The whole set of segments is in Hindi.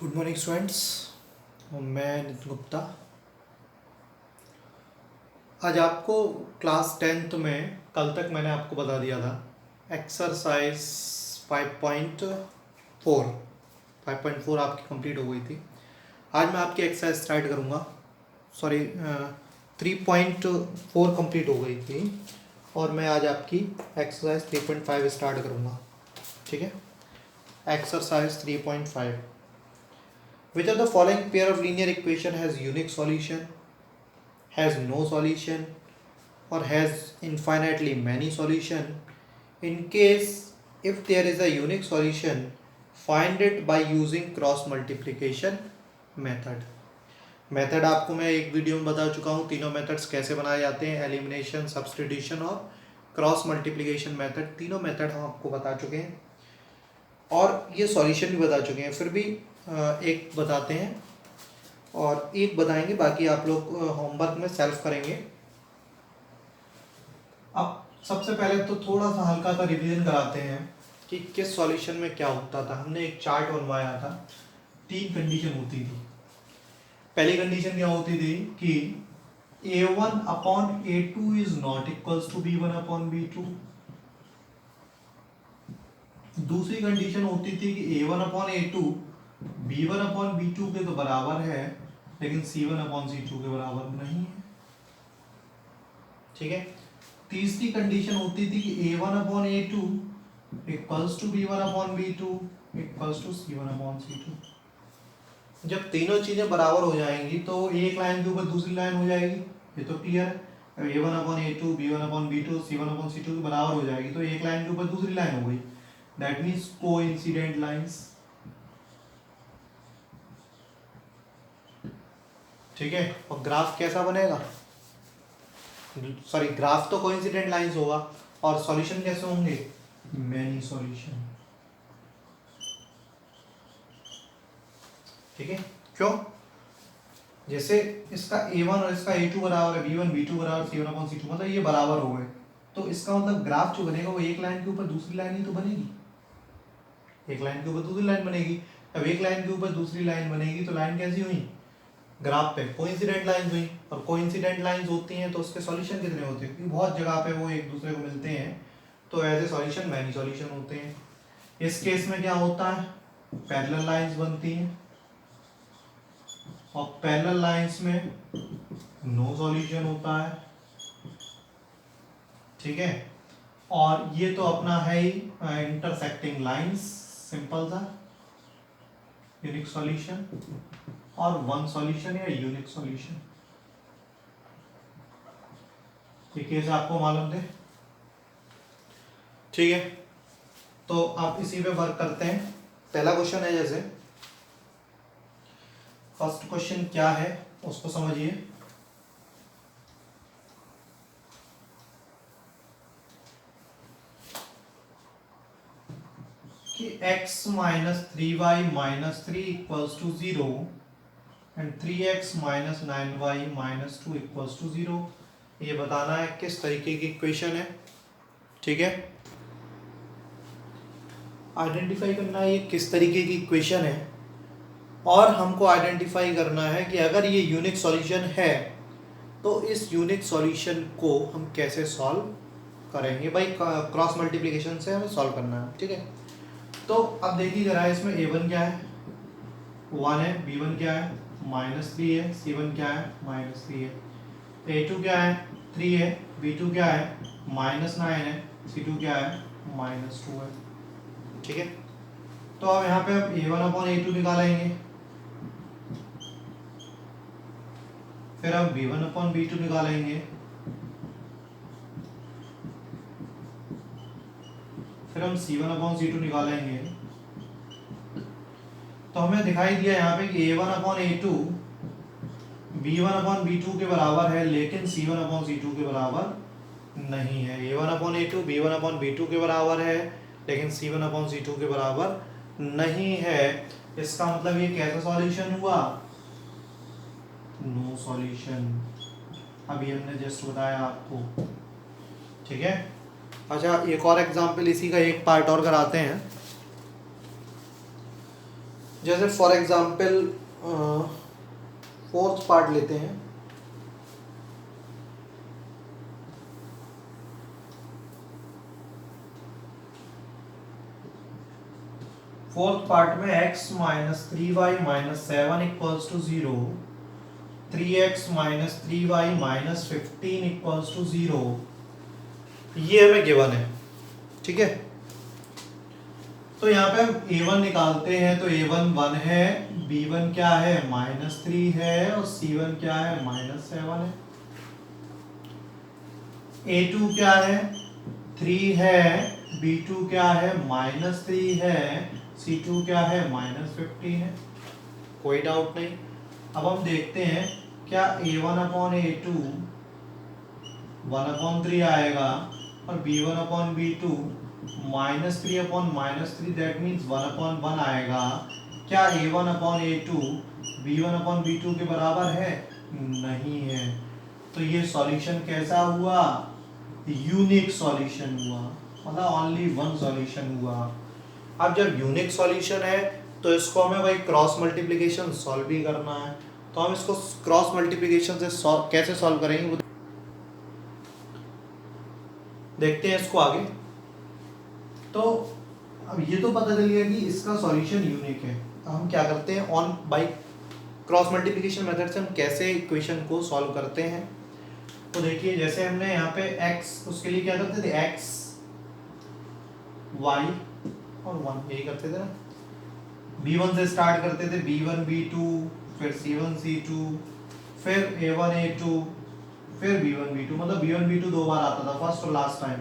Good morning students. मैं नितिन गुप्ता। आज आपको क्लास 10th में कल तक मैंने आपको बता दिया था एक्सरसाइज 5.4 आपकी कंप्लीट हो गई थी। आज मैं आपकी एक्सरसाइज स्टार्ट करूँगा। सॉरी 3.4 कंप्लीट हो गई थी और मैं आज आपकी एक्सरसाइज 3.5 स्टार्ट करूँगा। ठीक है, exercise 3.5। Which of the following pair of linear equation has unique solution, has no solution, or has infinitely many solution? In case if there is a unique solution, find it by using cross multiplication method. Method आपको मैं एक वीडियो में बता चुका हूँ, तीनों मेथड्स कैसे बनाए जाते हैं, एलिमिनेशन, सब्सटीट्यूशन और क्रॉस मल्टीप्लिकेशन मेथड। तीनों मेथड हम आपको बता चुके हैं और ये सॉल्यूशन भी बता चुके हैं। फिर भी एक बताते हैं और एक बताएंगे, बाकी आप लोग होमवर्क में सेल्फ करेंगे। अब सबसे पहले तो थोड़ा सा हल्का सा रिवीजन कराते हैं कि किस सॉल्यूशन में क्या होता था। हमने एक चार्ट बनवाया था, 3 कंडीशन होती थी। पहली कंडीशन क्या होती थी कि a1 upon a2 is not equals to b1 upon b2। दूसरी कंडीशन होती थी कि a1 upon a2 b1 upon b2 के तो बराबर है, लेकिन c1 अपॉन c2 के बराबर नहीं है। ठीक है। तीसरी कंडीशन होती थी कि a1 upon a2 equals to b1 upon b2 equals to c1 upon c2। जब तीनों चीजें बराबर हो जाएंगी तो एक लाइन के ऊपर दूसरी लाइन हो जाएगी, ये तो क्लियर है। a1 upon a2 b1 upon b2 c1 upon c2 के बराबर हो जाएगी तो एक लाइन के ऊपर दूसरी लाइन हो गई, दैट मीन्स कोइंसिडेंट लाइंस। ठीक है। और ग्राफ कैसा बनेगा? सॉरी, ग्राफ तो कोइंसिडेंट लाइंस होगा और सॉल्यूशन कैसे होंगे? Many solution. ठीक है। क्यों? जैसे इसका a1 और इसका a2 बराबर है, b1 b2 बराबर c1 अपॉन c2, मतलब ये बराबर हो गए, तो इसका मतलब ग्राफ जो बनेगा वो एक लाइन के ऊपर दूसरी लाइन ही तो बनेगी। एक लाइन के ऊपर दूसरी लाइन बनेगी। अब एक लाइन के ऊपर दूसरी लाइन बनेगी तो लाइन कैसी हुई? ग्राफ पे कोइंसिडेंट लाइंस हुई। और कोइंसिडेंट लाइंस होती हैं तो उसके सॉल्यूशन कितने होते हैं? क्योंकि बहुत जगह पे वो एक दूसरे को मिलते हैं तो as a solution many solution होते हैं। इस केस में क्या होता है? पैरेलल लाइंस बनती हैं और पैरेलल लाइंस में नो सॉल्यूशन होता है। ठीक है। और ये तो अपना है ही इंटरसेक्टिंग लाइंस, सिंपल सा यूनिक सॉल्यूशन, और वन सॉल्यूशन या यूनिक सॉल्यूशन। ये केस आपको मालूम थे। ठीक है, तो आप इसी पे वर्क करते हैं। पहला क्वेश्चन है, जैसे फर्स्ट क्वेश्चन क्या है उसको समझिए कि x minus 3y minus 3 equals to 0 and 3x minus 9y minus 2 equals to 0। ये बताना है किस तरीके की इक्वेशन है। ठीक है, आइडेंटिफाई करना है ये किस तरीके की इक्वेशन है और हमको आइडेंटिफाई करना है कि अगर ये यूनिक सॉल्यूशन है तो इस यूनिक सॉल्यूशन को हम कैसे सॉल्व करेंगे। भाई क्रॉस मल्टीप्लिकेशन से हमें सॉल्व करना है। ठीक है, तो अब देखिए जरा, इसमें a1 क्या है? 1 है। b1 क्या है? -3 है। c1 क्या है? -3 है। a2 क्या है? 3 है। b2 क्या है? -9 है। c2 क्या है? -2 है। ठीक है, तो अब यहाँ पे हम a1 अपॉन a2 निकालेंगे, फिर हम b1 अपॉन b2 निकालेंगे, फिर हम c1 अपॉन c2 निकालेंगे। तो हमें दिखाई दिया यहाँ पे कि a1 upon a2 b1 upon b2 के बराबर है, लेकिन c1 अपॉन c2 के बराबर नहीं है। a1 upon a2 b1 upon b2 के बराबर है, लेकिन c1 अपॉन c2 के बराबर नहीं है। इसका मतलब ये कैसा सॉल्यूशन हुआ? No solution. अभी हमने जस्ट बताया आपको। ठीक है, अच्छा एक और एग्जांपल इसी का एक पार्ट और कराते हैं। जैसे फॉर एग्जांपल फोर्थ पार्ट लेते हैं। फोर्थ पार्ट में x minus 3y minus 7 equals to 0, 3x minus 3y minus 15 equals to 0, ये हमें गिवन है। ठीक है, तो यहाँ पे हम a1 निकालते हैं तो a1 1 है, b1 क्या है -3 है और c1 क्या है -7 है। a2 क्या है 3 है, b2 क्या है -3 है, c2 क्या है -15 है। कोई डाउट नहीं। अब हम देखते हैं क्या a1 अपॉन a2 1/3 आएगा और b1 upon b2 -3 upon -3 that means 1/1 आएगा। क्या a1 upon a2 b1 upon b2 के बराबर है? नहीं है। तो ये सॉल्यूशन कैसा हुआ? यूनिक सॉल्यूशन हुआ, मतलब ओनली वन सॉल्यूशन हुआ। अब जब यूनिक सॉल्यूशन है तो इसको हमें भाई क्रॉस मल्टीप्लिकेशन सॉल्व भी करना है। तो हम इसको क्रॉस मल्टीप्लिकेशन से कैसे सॉल्व करेंगे वो देखते हैं इसको आगे। तो अब ये तो पता चल गया कि इसका सॉल्यूशन यूनिक है। अब हम क्या करते हैं, on by cross multiplication method से हम कैसे इक्वेशन को सॉल्व करते हैं। तो देखिए जैसे हमने यहाँ पे x, उसके लिए क्या करते थे x y और 1 यही करते थे ना। b1 से स्टार्ट करते थे, b1 b2 फिर c1 c2 फिर a1 a2 फिर b1 b2, मतलब b1 b2 दो बार आता था, फर्स्ट और लास्ट टाइम,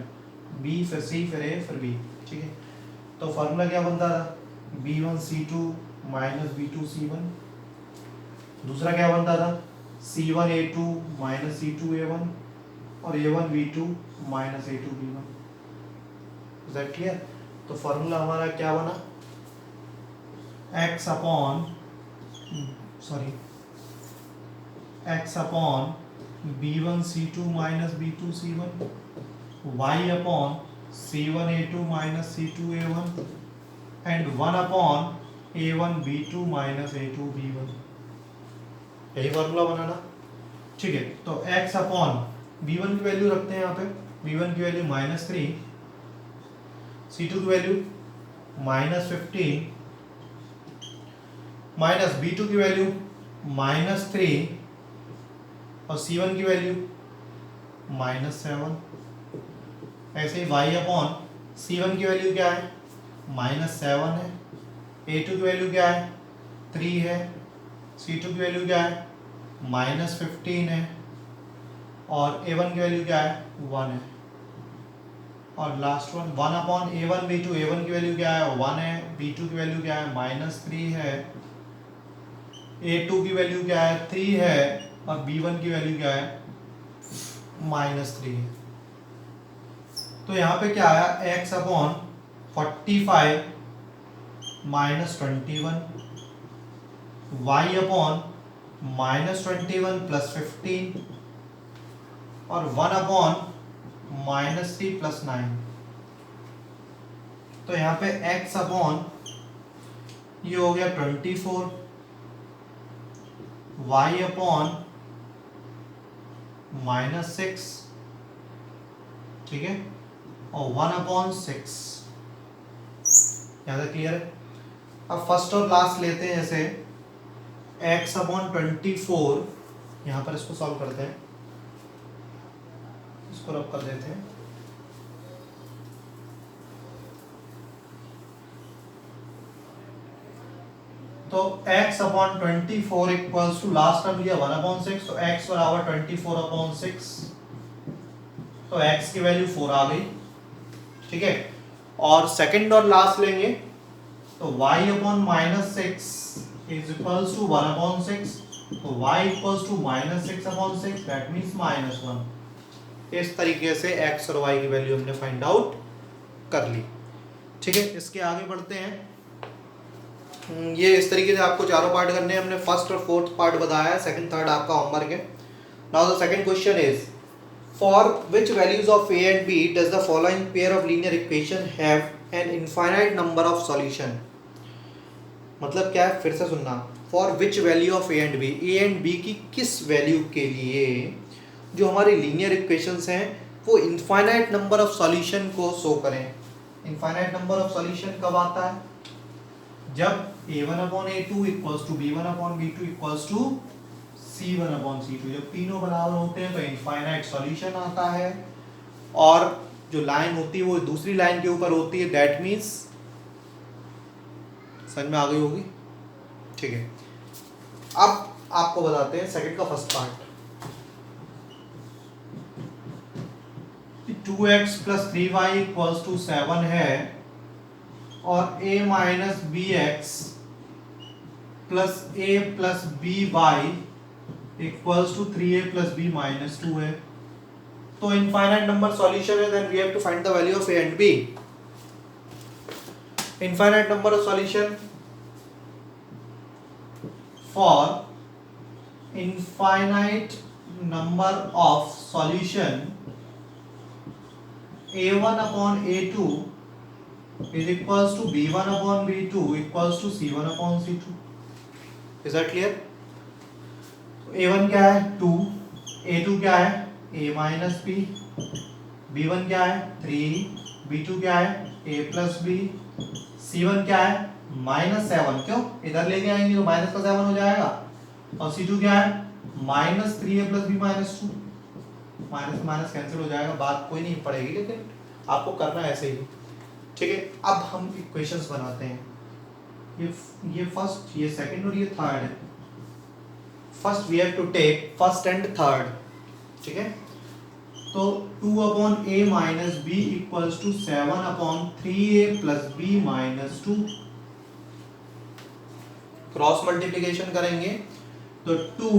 b फिर c फिर a फिर b। ठीक है, तो फार्मूला क्या बनता था b1 c2 minus b2 c1। दूसरा क्या बनता था c1 a2 minus c2 a1 और a1 b2 minus a2 b1। Is that clear? तो फार्मूला हमारा क्या बना, x upon b1 c2 minus b2 c1, y upon c1 a2 minus c2 a1 and 1 upon a1 b2 minus a2 b1। यही फार्मूला बनाना। ठीक है, तो x अपॉन b1 की वैल्यू रखते हैं यहाँ पे, b1 की वैल्यू -3, c2 की वैल्यू -15 माइनस b2 की वैल्यू -3 और c1 की वैल्यू -7। ऐसे ही y अपॉन c1 की वैल्यू क्या है -7 है, a2 की वैल्यू क्या है 3 है, c2 की वैल्यू क्या है -15 है और a1 की वैल्यू क्या है 1 है। और last one 1 upon a1 b2, a1 की वैल्यू क्या है 1 है, b2 की वैल्यू क्या है -3 है, a2 की वैल्यू क्या है 3 है और b1 की वैल्यू क्या है -3 है। तो यहाँ पे क्या आया x upon 45 -21, y upon -21 plus 15 और 1 अपॉन -3 प्लस 9। तो यहाँ पे x अपॉन ये हो गया 24, y अपॉन -6, ठीक है, और 1 अपॉन 6। यहाँ तक क्लियर है? अब फर्स्ट और लास्ट लेते हैं, जैसे x अपॉन 24, यहाँ पर इसको सॉल्व करते हैं, इसको रब कर देते हैं। तो x upon 24 equals to last term लिया 1 अपॉन 6, तो x बराबर 24 अपॉन 6, तो x की वैल्यू 4 आ गई। ठीक है, और सेकंड और लास्ट लेंगे तो y upon -6 is equals to 1 upon 6, तो y equals to -6 upon 6 that means -1। इस तरीके से x और y की वैल्यू हमने फाइंड आउट कर ली। ठीक है, इसके आगे बढ़ते हैं। ये इस तरीके से आपको चारों पार्ट करने हैं। हमने फर्स्ट और फोर्थ पार्ट बताया है, सेकंड थर्ड आपका होमवर्क है। Now the second question is for which values of a and b does the following pair of linear equation have an infinite number of solution? मतलब क्या है, फिर से सुनना, for which value of a and b की किस वैल्यू के लिए जो हमारी लीनियर इक्वेशंस हैं वो इनफाइनाइट नंबर ऑफ सॉल्यूशन को शो करें। इनफाइनाइट नंबर ऑफ सॉल्यूशन कब आता है, जब a1/a2 equals to b1/b2 equals to c1/c2, जब तीनों बराबर होते हैं तो इनफाइनाइट सॉल्यूशन आता है। और जो लाइन होती है वो दूसरी लाइन के ऊपर होती है, दैट मीन्स, समझ में आ गई होगी, ठीक है। अब आपको बताते हैं सेकंड का first part. 2x plus 3y equals to 7 है और a minus b x plus a plus b y equals to 3a plus b minus 2 है। तो इनफाइनाइट नंबर सॉल्यूशन है, then we have to find the value of a and b। Infinite number of solution for infinite number of solution a1/a2 is equals to b1/b2 equals to c1/c2। Is that clear? a1 क्या है 2, a2 क्या है a माइनस b, b1 क्या है 3, b2 क्या है a प्लस b, c1 क्या है -7, क्यों इधर लेके आएंगे तो माइनस का 7 हो जाएगा, और c2 क्या है -3a plus b -2, minus minus cancel हो जाएगा, बात कोई नहीं पड़ेगी लेकिन आपको करना है ऐसे ही, ठीक है। अब हम इक्वेशंस बनाते हैं, ये फर्स्ट, ये सेकंड और ये थर्ड है। First we have to take first and third, ठीक है। तो 2/a minus b equals to 7/3a plus b minus 2। Cross multiplication करेंगे तो 2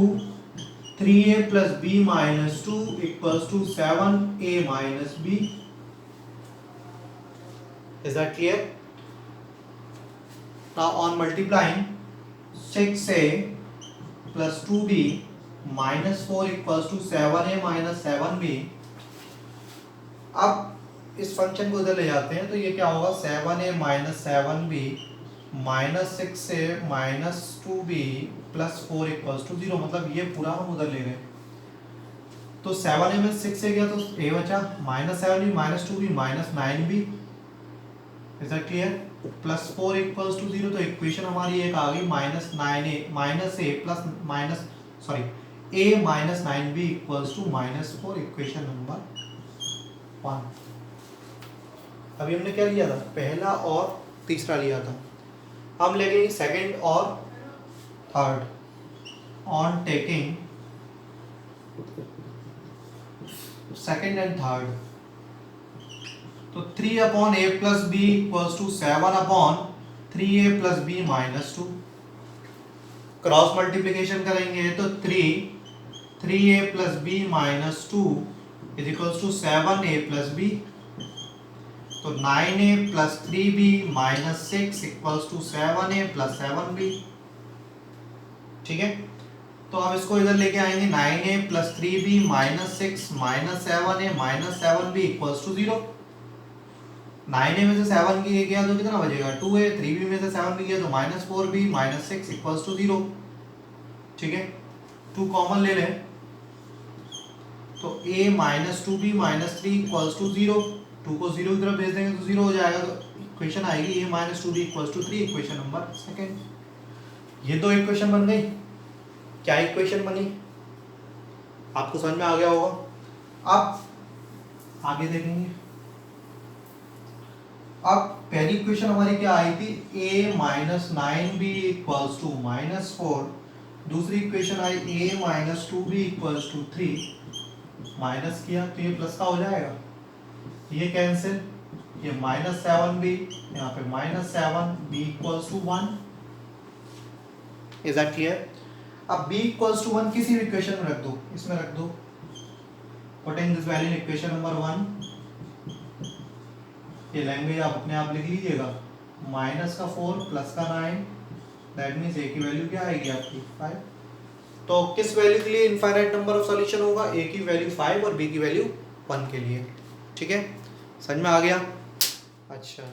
3a plus b minus 2 equals to 7a minus b। Is that clear? Now on multiplying 6a plus 2b minus 4 equals to 7a minus 7b। अब इस फंक्शन को इधर ले जाते हैं तो ये क्या होगा 7a minus 7b minus 6a minus 2b plus 4 equals to 0, मतलब ये पूरा हम उधर ले गए। तो 7a में 6a गया तो a बचा minus 7b minus 2b minus 9b। Is that clear? Plus 4 equals to 0, तो इक्वेशन हमारी एक आ गई -9a minus a plus minus sorry a minus 9b equals to -4, equation number 1। अभी हमने क्या लिया था, पहला और तीसरा लिया था, हम लेंगे सेकंड और third. On taking second and third, तो 3/a plus b equals to 7/3a plus b minus 2। Cross multiplication करेंगे तो 3a plus b minus 2 is equals to 7a plus b। तो 9a plus 3b minus 6 equals to 7a plus 7b, ठीक है। तो अब इसको इधर लेके आएंगे 9a plus 3b minus 6 minus 7a minus 7b equals to 0। 9a में से 7 की गया तो कितना बचेगा 2a, 3b में से 7 की गया तो minus 4b minus 6 equals to 0, ठीक है। 2 कॉमन ले लें तो a minus 2b minus 3 equals to 0, 2 को 0 की तरफ भेज देंगे तो 0 हो जाएगा, तो इक्वेशन आएगी a minus 2b equals to 3, equation number second. ये दो इक्वेशन बन गई। क्या इक्वेशन बनी आपको समझ में आ गया होगा। अब आगे देखेंगे। अब पहली इक्वेशन हमारी क्या आई थी, a minus 9b equals to minus 4। दूसरी इक्वेशन आई a minus 2b equals to 3, minus किया तो ये प्लस का हो जाएगा, ये कैंसिल, ये माइनस 7b, यहाँ पे minus 7b equals to 1। Is that clear? अब b इक्वल्स टू 1 किसी भी इक्वेशन में रख दो, इसमें रख दो, putting this value in equation number 1। ये लैंग्वेज आप अपने आप लिख लीजिएगा, माइनस का 4 प्लस का 9, दैट मीन्स a की वैल्यू क्या आएगी आपकी 5। तो किस वैल्यू के लिए इनफाइनाइट नंबर ऑफ सॉल्यूशन होगा, a की वैल्यू 5 और b की वैल्यू 1 के लिए, ठीक है। समझ में आ गया? अच्छा,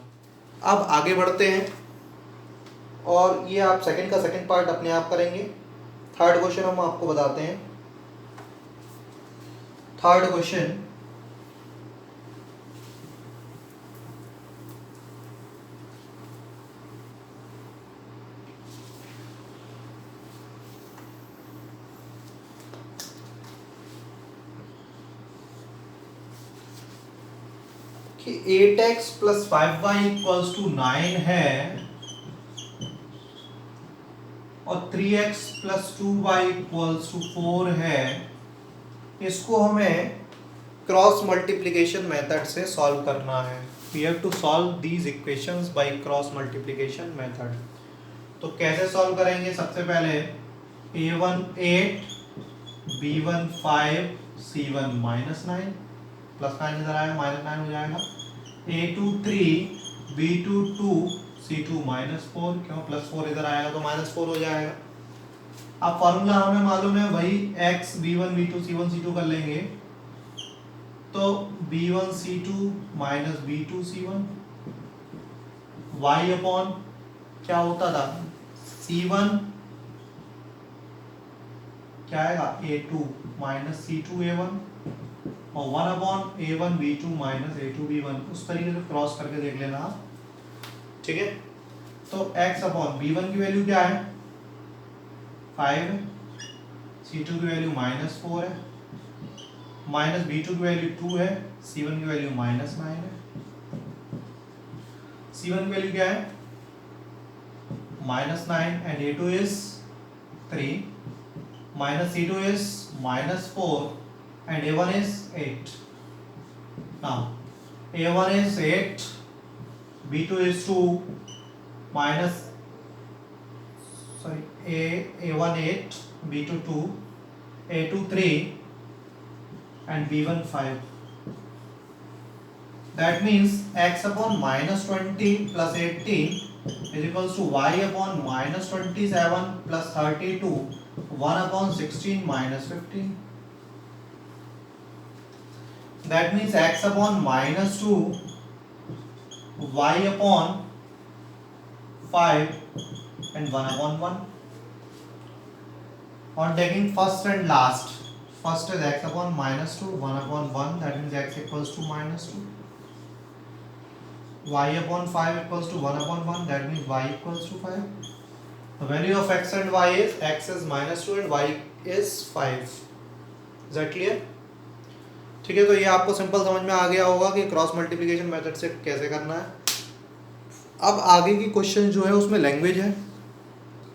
अब आगे बढ़ते हैं और ये आप सेकंड का सेकंड पार्ट अपने आप करेंगे। थर्ड क्वेश्चन हम आपको बताते हैं। थर्ड क्वेश्चन, कि 8x plus 5y equals to 9 है और 3x plus 2y equals to 4 है। इसको हमें क्रॉस मल्टीप्लिकेशन मेथड से सॉल्व करना है। We have to solve these equations by cross multiplication method. तो कैसे सॉल्व करेंगे? सबसे पहले a1 8, b1 5, c1 -9, प्लस 9 इधर आएगा, -9 हो जाएगा। a2 3, b2 2, c2 -4, क्यों प्लस 4 इधर आएगा तो -4 हो जाएगा। अब फॉर्मूला हमें मालूम है वही, x b1 b2 c1 c2 कर लेंगे तो b1 c2 minus b2 c1, y upon क्या होता था, c1 क्या आएगा a2 माइनस c2 a1 और 1 upon a1 b2 minus a2 b1। उस तरीके से क्रॉस करके देख लेना आप, ठीक है। तो x अपॉन b1 की वैल्यू क्या है 5 है, c2 की वैल्यू -4 है, माइनस b2 की वैल्यू 2 है, c1 की वैल्यू -9 है। c1 की वैल्यू क्या है -9 and a2 is 3, minus c2 is -4 and a1 is 8. Now a1 is 8, b2 is 2, minus a1 8, b2 2, a2 3 and b1 5. That means x upon -20 plus 18 is equals to y upon -27 plus 32, 1 upon 16 minus 15. That means x upon -2, y upon 5 and 1 upon 1. On taking first and last, first is x upon -2, 1 upon 1, that means x equals to -2. Y upon 5 equals to 1 upon 1, that means y equals to 5. The value of x and y is x is -2 and y is 5. Is that clear? ठीक है, तो ये आपको सिंपल समझ में आ गया होगा कि क्रॉस मल्टीप्लिकेशन मेथड से कैसे करना है। अब आगे की क्वेश्चन जो है उसमें लैंग्वेज है,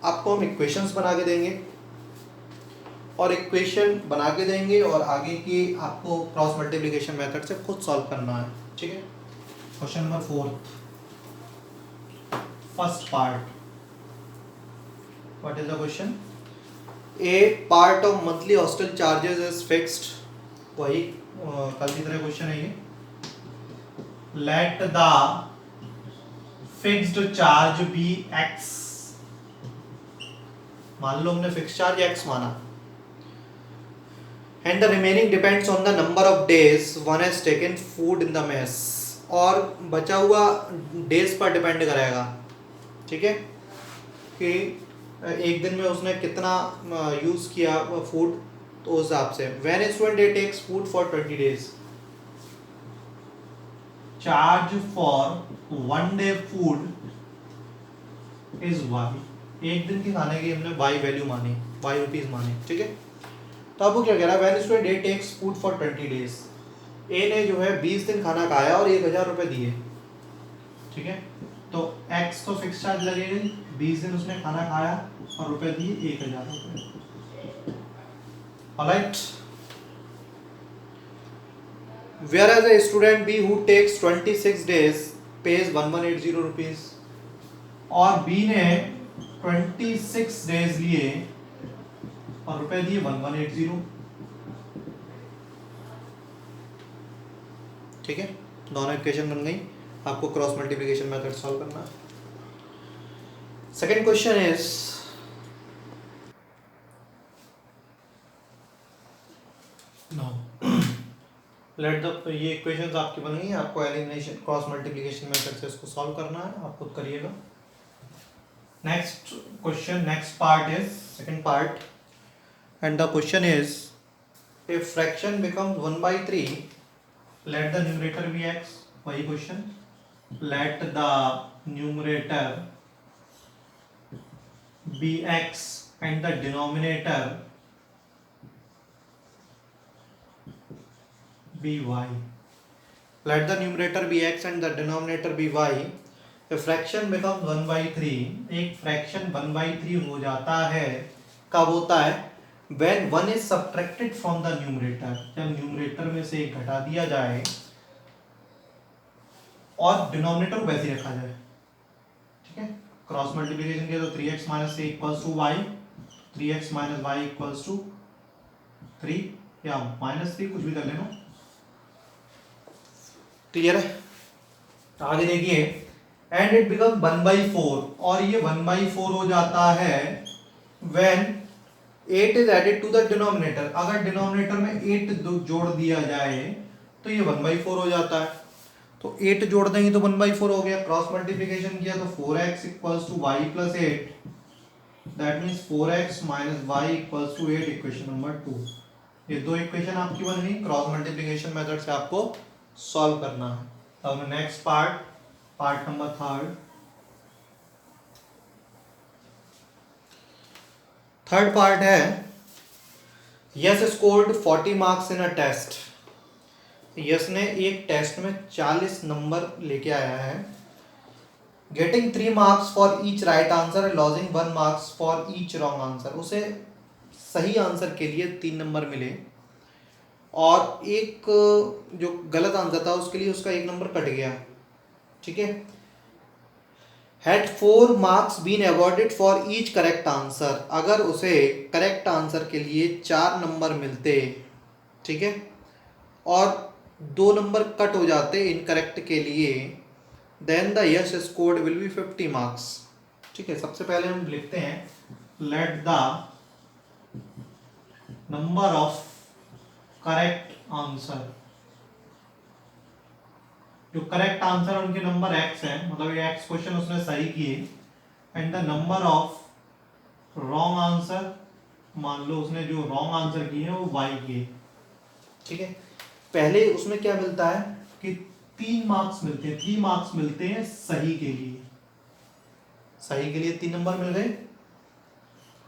आपको हम इक्वेशंस बना के देंगे और इक्वेशन बना के देंगे और आगे की आपको क्रॉस मल्टीप्लिकेशन मेथड से खुद सॉल्व करना है, ठीक है। Question number 4, first part. What is the question? A part of monthly hostel charges is fixed, वही कल की तरह क्वेश्चन है ये। Let the fixed charge be x, मान लो हमने फिक्स्ड चार्ज एक्स माना, and the remaining depends on the number of days one has taken food in the mess, और बचा हुआ डेज पर डिपेंड करेगा, ठीक है, कि एक दिन में उसने कितना यूज किया फूड, तो उस हिसाब से when a student day takes food for 20 days, charge for 1 day food is y. एक दिन के खाने की हमने वाई वैल्यू मानी, वाई रुपीज माने, ठीक है। तो अब वो क्या कह रहा है, when a student day takes food for 20 days, A ने जो है 20 दिन खाना खाया और 1000 रुपए दिए, ठीक है। तो x तो फिक्स चार्ज लगेगा, 20 दिन उसने खाना खाया और रुपए दिए 1000 रुपए, alright. Whereas a student B who takes 26 days pays 1180 rupees, और B ने 26 डेज लिए और रुपए दिए 1180, ठीक है। दोनों इक्वेशन बन गई, आपको क्रॉस मल्टीप्लिकेशन मेथड सॉल्व करना है। Second question is, let the, ये इक्वेशंस आपकी बन गई, आपको एलिमिनेशन क्रॉस मल्टीप्लिकेशन मेथड से इसको सॉल्व करना है, आप खुद करिएगा। Next question, next part is second part, and the question is, if fraction becomes 1 by 3, let the numerator be x. वही question, let the numerator be x and the denominator be y. Let the numerator be x and the denominator be y. If fraction becomes 1 by 3, एक fraction 1 by 3 हो जाता है, कब होता है? When 1 is subtracted from the numerator, जब numerator में से एक घटा दिया जाए और denominator को वैसे ही रखा जाए, ठीक है? क्रॉस मल्टीप्लिकेशन किया तो 3x minus a equals to y, 3x minus y equals to 3 या -3, कुछ भी कर लेना। क्लियर है? आगे देखिए, एंड इट बिकम 1/4, और ये 1/4 हो जाता है when 8 is added to the denominator. अगर डिनोमिनेटर में 8 जोड़ दिया जाए तो ये 1/4 हो जाता है। तो 8 जोड़ देंगे तो 1/4 हो गया। क्रॉस मल्टीप्लिकेशन किया तो 4x equals to y plus 8, that means 4x minus y equals to 8, equation number 2। ये दो इक्वेशन आपकी बन गई। क्रॉस मल्टीप्लिकेशन मेथड से आपको सॉल्व करना है। अब next part, part number third part है, Yash scored 40 marks in a test. Yash ने एक टेस्ट में 40 नंबर लेके आया है। Getting 3 marks for each right answer and losing 1 marks for each wrong answer. उसे सही आंसर के लिए 3 नंबर मिले और एक जो गलत आंसर था उसके लिए उसका 1 नंबर कट गया, ठीक है। Had 4 marks been awarded for each correct answer, अगर उसे करेक्ट आंसर के लिए 4 नंबर मिलते, ठीक है, और 2 नंबर कट हो जाते इनकरेक्ट के लिए, then the Yash scored will be 50 marks. ठीक है, सबसे पहले हम लिखते हैं, let the number of correct answer, जो करेक्ट आंसर उनके नंबर x है, मतलब ये x क्वेश्चन उसने सही किए, and the number of wrong answer, मान लो उसने जो रॉन्ग आंसर किए हैं वो y किए, ठीक है। पहले उसमें क्या मिलता है कि 3 मार्क्स मिलते हैं, 3 मार्क्स मिलते हैं सही के लिए, सही के लिए 3 नंबर मिल गए,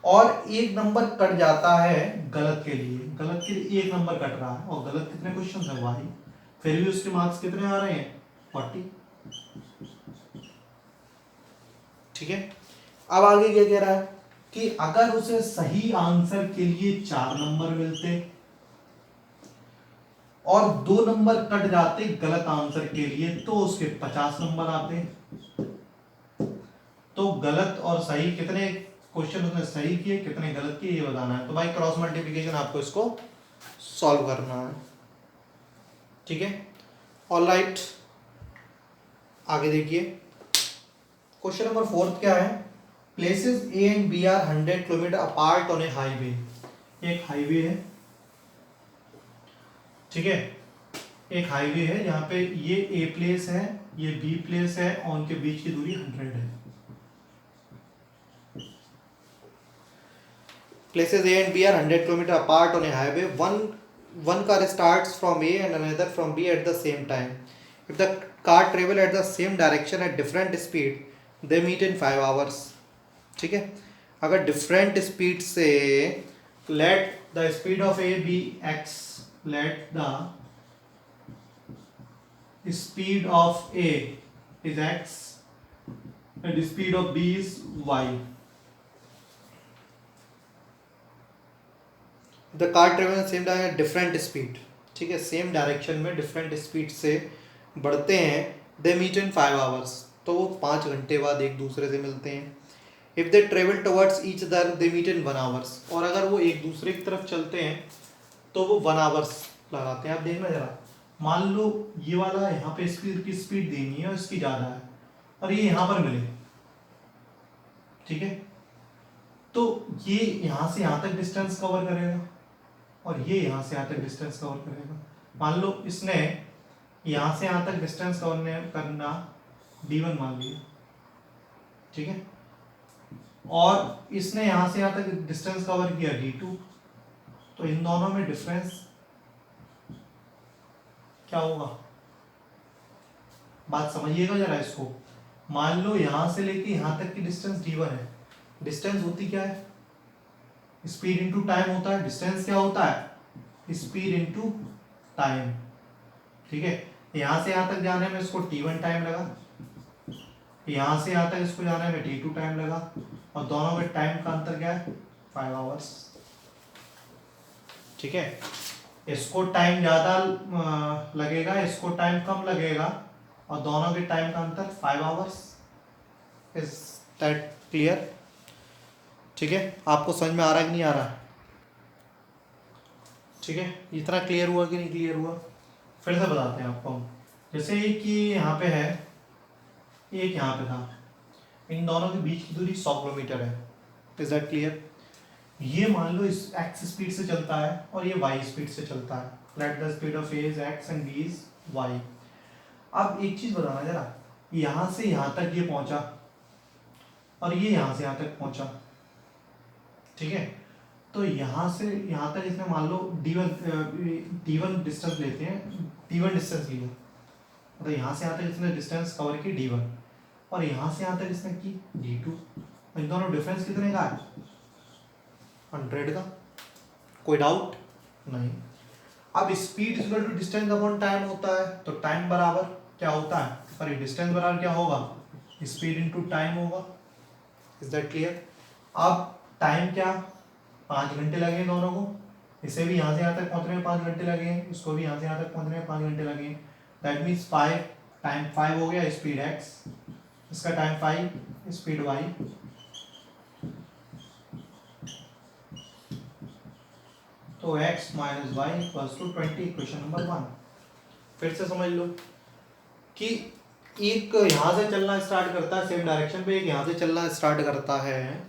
और 1 नंबर कट जाता है गलत के लिए, गलत के लिए 1 नंबर कट रहा है, और गलत कितने क्वेश्चन है y, फिर भी उसके मार्क्स कितने आ रहे हैं 40, ठीक है। अब आगे क्या कह रहा है कि अगर उसे सही आंसर के लिए 4 नंबर मिलते और 2 नंबर कट जाते गलत आंसर के लिए, तो उसके 50 नंबर आते। तो गलत और सही कितने क्वेश्चन उसने सही किए, कितने गलत किए, ये बताना है। तो भाई क्रॉस मल्टीप्लिकेशन आपको इसको सॉल्व करना है, ठीक है। ऑलराइट, आगे देखिए, क्वेश्चन नंबर 4 क्या है, places A and B are 100 kilometre apart on a highway. एक हाईवे है, ठीक है, एक हाईवे है जहां पे ये ए प्लेस है, ये बी प्लेस है, और उनके बीच की दूरी 100 है। Places A and B are 100 kilometre apart on a highway, one car starts from A and another from B at the same time. If the car travel at the same direction at different speed, they meet in 5 hours. ठीक है, अगर डिफरेंट स्पीड से, let the speed of A B x, let the speed of A is x and the speed of b is y. The car travel same direction different speed, ठीक है, सेम डायरेक्शन में डिफरेंट स्पीड से बढ़ते हैं, दे मीट इन 5 आवर्स, तो वो 5 घंटे बाद एक दूसरे से मिलते हैं। If they travel towards each other they meet in 1 hours, और अगर वो एक दूसरे की तरफ चलते हैं तो वो 1 आवर्स लगाते हैं। आप देखना जरा, मान लो ये वाला यहाँ पे इसकी स्पीड देनी है और इसकी ज़्यादा है, और ये यहाँ पर मिले, ठीक है, तो ये यहाँ से यहाँ तक डिस्टेंस कवर करेगा और ये यहाँ से यहाँ तक डिस्टेंस कवर करेगा। मान लो इसने यहाँ से यहाँ तक डिस्टेंस कवर करना d1 मान लिया, ठीक है, और इसने यहाँ से यहाँ तक डिस्टेंस कवर किया d2, तो इन दोनों में डिफरेंस क्या होगा, बात समझिएगा जरा इसको। मान लो यहाँ से लेके यहाँ तक की डिस्टेंस d1 है, डिस्टेंस होती क्या है, स्पीड इनटू टाइम होता है। डिस्टेंस क्या होता है, स्पीड इनटू टाइम, ठीक है। यहाँ से यहाँ तक जाने में इसको t1 टाइम लगा, यहाँ से यहाँ तक इसको जाने में t2 टाइम लगा, और दोनों में टाइम का अंतर क्या है, 5 आवर्स, ठीक है। इसको टाइम ज़्यादा लगेगा, इसको टाइम कम लगेगा, और दोनों के टाइम का अंतर 5 आवर्स। Is that clear? ठीक है, आपको समझ में आ रहा है कि नहीं आ रहा है? ठीक है, इतना क्लियर हुआ कि नहीं क्लियर हुआ? फिर से बताते हैं आपको हम। जैसे कि यहाँ पे है, एक यहाँ पे था, इन दोनों के बीच की दूरी 100 किलोमीटर है। Is that clear? ये मान लो इस x स्पीड से चलता है और ये y स्पीड से चलता है। Late the speed of a is x and b is y। अब एक चीज बताना जरा, यहाँ से यहाँ तक ये पहुंचा और ये यहाँ से यहाँ तक पहुंचा, ठीक है। तो यहाँ से यहाँ तक इसने मान लो d1 डिस्टेंस लेते हैं, d1 डिस्टेंस लिया, तो यहाँ से यहाँ तक इसने डिस्टेंस कवर की d1, और यहाँ से यहाँ तक इसने की d2। इन दोनों डिफरेंस कितने का है, 100 का। कोई डाउट नहीं। अब speed equal to distance upon time होता है, तो टाइम बराबर क्या होता है, सॉरी डिस्टेंस बराबर क्या होगा, स्पीड इनटू टाइम होगा। Is that clear? अब टाइम क्या, 5 घंटे लगे दोनों को, इसे भी यहाँ से यहाँ तक पहुँचने में 5 घंटे लगे हैं, इसको भी यहाँ से यहाँ तक पहुँचने में 5 घंटे लगे हैं। दैट मीन्स 5 टाइम 5 हो गया स्पीड x, इसका टाइम 5 स्पीड y। तो x minus y equals to 20, equation number 1। फिर से समझ लो कि एक यहाँ से चलना स्टार्ट करता है सेम डायरेक्शन पे, एक यहाँ से चलना स्टार्ट करता है,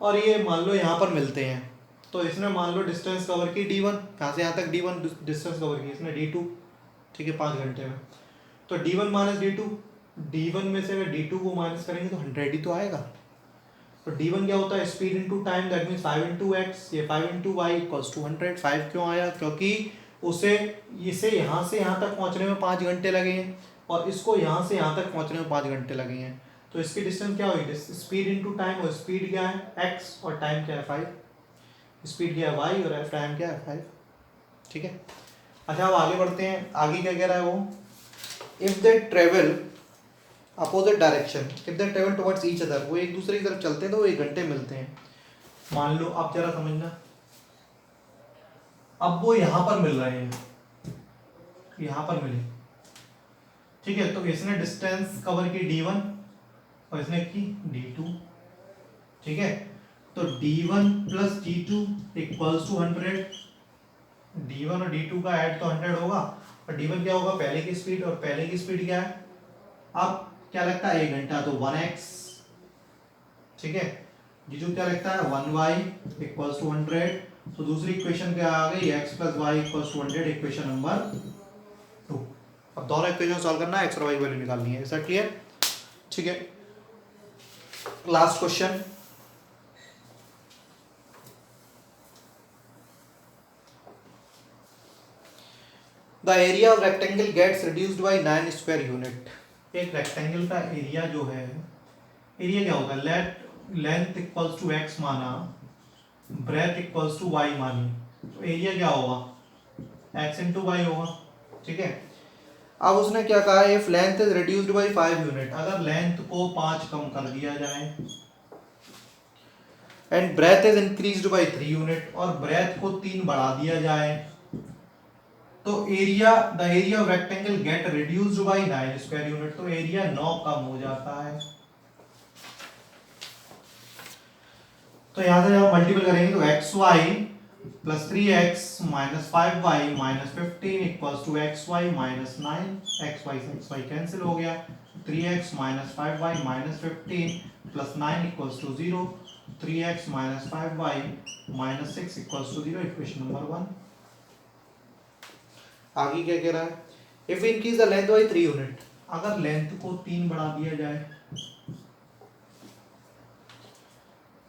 और ये मान लो यहाँ पर मिलते हैं। तो इसने मान लो डिस्टेंस कवर की d1, यहाँ से यहाँ तक d1 डिस्टेंस कवर की, इसने d2, ठीक है, 5 घंटे में। तो d1 माइनस d2, d1 में से अगर d2 को माइनस करेंगे तो 100 ही तो आएगा। तो d1 क्या होता है, speed into time, that means 5 into x, ये 5 इंटू वाई इक्वल्स टू 100। 5 क्यों आया, क्योंकि उसे इसे यहाँ से यहाँ तक पहुँचने में 5 घंटे लगे हैं, और इसको यहाँ से यहाँ तक पहुँचने में 5 घंटे लगे हैं। तो इसकी डिस्टेंस क्या हुई, स्पीड इनटू टाइम, और स्पीड क्या है x और टाइम क्या है 5, स्पीड क्या है y और टाइम क्या है 5, ठीक है। अच्छा, अब आगे बढ़ते हैं। आगे क्या कह रहा है वो, if they travel opposite direction, if they travel towards each other, वो एक दूसरे की तरफ चलते हैं तो वो 1 घंटे मिलते हैं। मान लो, आप जरा समझना, अब वो यहाँ पर मिल रहे हैं, यहाँ पर मिले, ठीक है। तो इसने डिस्टेंस कवर की d1 और इसने की d2, ठीक है। तो d1 plus d2 equals to 100। d1 और d2 का ऐड तो 100 होगा, और d1 क्या होगा, पहले की स्पीड, और पहले की स्पीड क्या है, अब क्या लगता है 1 घंटा, तो 1x, ठीक है। d2 क्या लगता है 1y इक्वल्स टू 100। तो दूसरी इक्वेशन क्या आ गई, x plus y equals to 100, equation number 2। अब दोनों इक्वेशन सॉल्व करना है, x और y की वैल्यू निकालनी है। Is that clear? ठीक है। Last question, the area of rectangle gets reduced by 9 square unit. एक रेक्टेंगल का एरिया जो है, एरिया क्या होगा, लेंथ इक्वल्स टू x माना, ब्रेथ इक्वल्स टू y मानी, तो एरिया क्या होगा, x इंटू वाई होगा, ठीक है। अब उसने क्या कहा, if length is reduced by 5 unit, अगर लेंथ को 5 कम कर दिया जाए, and breadth is increased by 3 unit, और ब्रेथ को 3 बढ़ा दिया जाए, तो area, the area of rectangle get reduced by 9 square unit, तो एरिया 9 कम हो जाता है। तो यहां से जब मल्टीपल करेंगे तो xy plus 3x minus 5y minus 15 equals to xy minus 9, xy से xy कैंसिल हो गया, 3x minus 5y minus 15 plus 9 equals to 0, 3x minus 5y minus 6 equals to 0, equation number 1। आगे क्या कह रहा है, if increase the length by 3 unit, अगर लेंथ को 3 बढ़ा दिया जाए,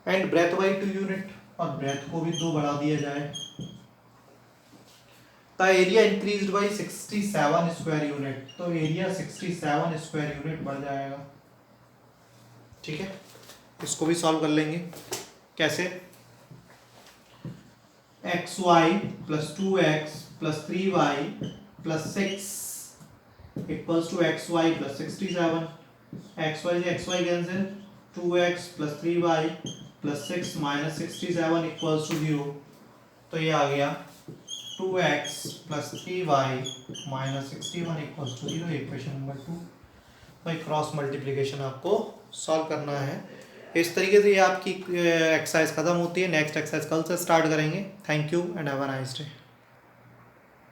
एंड ब्रेथ बाई 2 यूनिट, और ब्रेथ को भी 2 बढ़ा दिया जाए। The area increased by 67 square unit, तो एरिया 67 स्क्वायर यूनिट बढ़ जाएगा। ठीक है, इसको भी सॉल्व कर लेंगे। कैसे? X y plus 2x plus 3y plus 6 equals to x y plus 67। X y cancel, 2x plus 3y plus 6 minus 67 equals to 0। तो ये आ गया 2x plus 3y minus 61 equals to 0, equation number 2। भाई क्रॉस मल्टीप्लिकेशन आपको सॉल्व करना है। इस तरीके से ये आपकी एक्सरसाइज खत्म होती है। नेक्स्ट एक्सरसाइज कल से स्टार्ट करेंगे। Thank you and have a nice day.